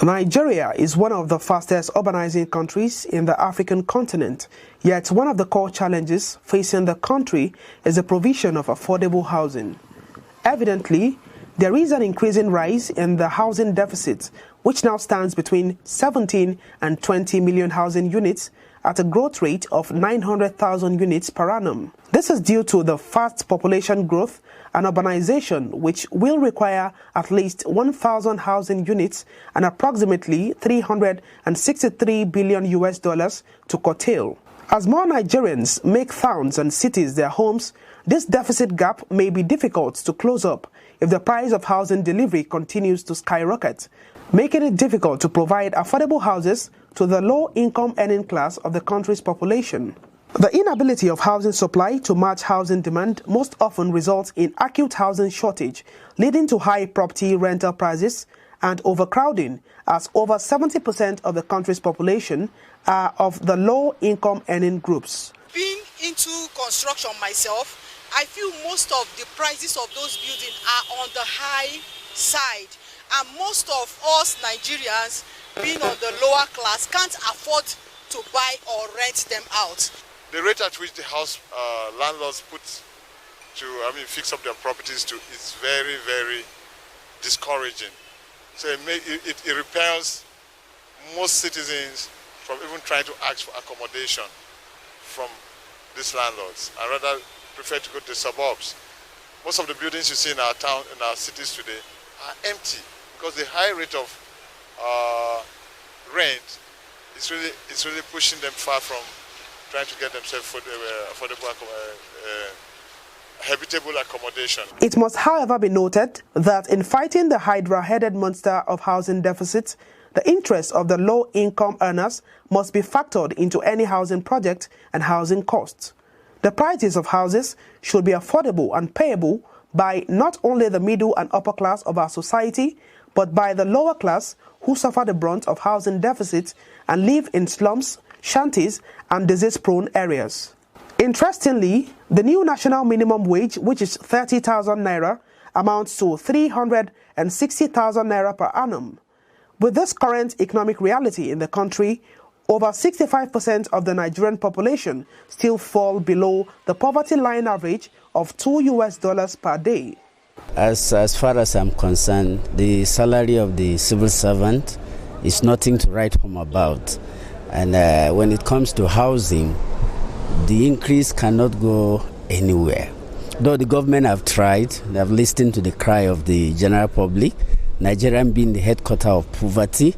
Nigeria is one of the fastest urbanizing countries in the African continent, yet one of the core challenges facing the country is the provision of affordable housing. Evidently, there is an increasing rise in the housing deficit, which now stands between 17 and 20 million housing units at a growth rate of 900,000 units per annum. This is due to the fast population growth and urbanization, which will require at least 1,000 housing units and approximately $363 billion to curtail. As more Nigerians make towns and cities their homes, this deficit gap may be difficult to close up if the price of housing delivery continues to skyrocket, making it difficult to provide affordable houses to the low-income earning class of the country's population. The inability of housing supply to match housing demand most often results in acute housing shortage, leading to high property rental prices and overcrowding, as over 70% of the country's population are of the low-income earning groups. Being into construction myself, I feel most of the prices of those buildings are on the high side, and most of us Nigerians, being on the lower class, can't afford to buy or rent them out. The rate at which the house landlords fix up their properties to is very, very discouraging. So it repels most citizens from even trying to ask for accommodation from these landlords. I rather prefer to go to the suburbs. Most of the buildings you see in our town, in our cities today, are empty because the high rate of rent is really pushing them far from trying to get themselves affordable, habitable accommodation. It must, however, be noted that in fighting the hydra-headed monster of housing deficits, the interests of the low-income earners must be factored into any housing project and housing costs. The prices of houses should be affordable and payable by not only the middle and upper class of our society, but by the lower class who suffer the brunt of housing deficits and live in slums, shanties, and disease-prone areas. Interestingly, the new national minimum wage, which is 30,000 naira, amounts to 360,000 naira per annum. With this current economic reality in the country, over 65% of the Nigerian population still fall below the poverty line average of $2 per day. As far as I'm concerned, the salary of the civil servant is nothing to write home about. And when it comes to housing, the increase cannot go anywhere. Though the government have tried, they have listened to the cry of the general public, Nigeria being the headquarters of poverty,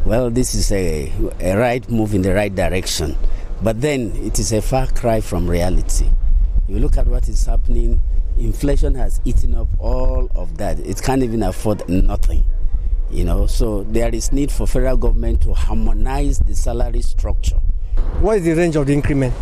well, this is a right move in the right direction. But then it is a far cry from reality. You look at what is happening, inflation has eaten up all of that. It can't even afford nothing. So there is need for federal government to harmonize the salary structure. What is the range of the increment?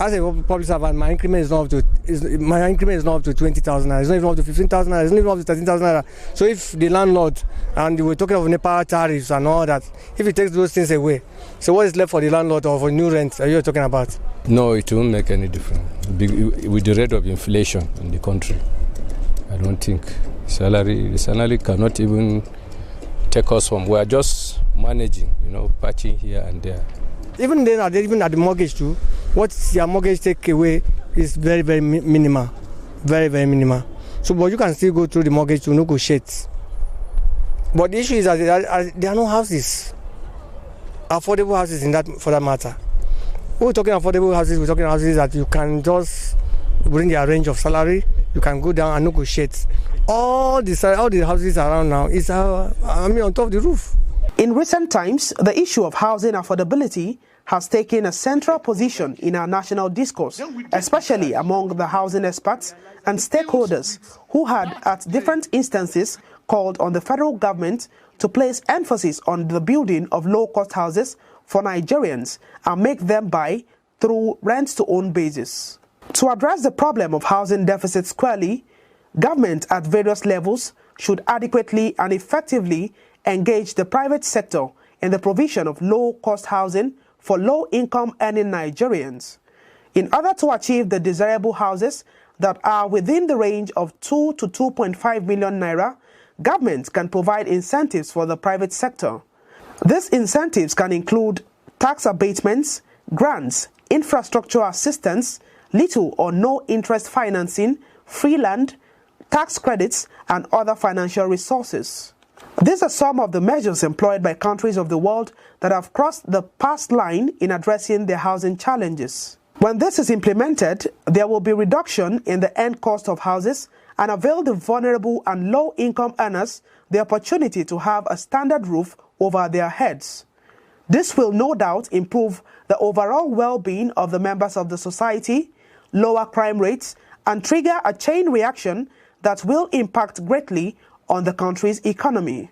As a public servant, my increment is not up to 20,000 naira. It's not even up to 15,000 naira. It's not even up to 13,000 naira. So if the landlord, and we're talking of NEPA tariffs and all that, if he takes those things away, so what is left for the landlord or for new rent are you talking about? No, it won't make any difference. With the rate of inflation in the country, I don't think the salary cannot even take us home. We are just managing, patching here and there. Even then, even at the mortgage too, what your mortgage take away is very, very minimal. Very, very minimal. So, but you can still go through the mortgage to negotiate. But the issue is that there are no houses, affordable houses for that matter. We're talking affordable houses, we're talking houses that you can just bring your range of salary, you can go down and negotiate. All the houses around now is on top of the roof. In recent times, the issue of housing affordability has taken a central position in our national discourse, especially among the housing experts and stakeholders who had at different instances called on the federal government to place emphasis on the building of low-cost houses for Nigerians and make them buy through rent-to-own basis. To address the problem of housing deficit squarely, government at various levels should adequately and effectively engage the private sector in the provision of low-cost housing for low-income earning Nigerians. In order to achieve the desirable houses that are within the range of 2 to 2.5 million naira, government can provide incentives for the private sector. These incentives can include tax abatements, grants, infrastructure assistance, little or no interest financing, free land, tax credits, and other financial resources. These are some of the measures employed by countries of the world that have crossed the past line in addressing their housing challenges. When this is implemented, there will be reduction in the end cost of houses and avail the vulnerable and low-income earners the opportunity to have a standard roof over their heads. This will no doubt improve the overall well-being of the members of the society, lower crime rates, and trigger a chain reaction that will impact greatly on the country's economy.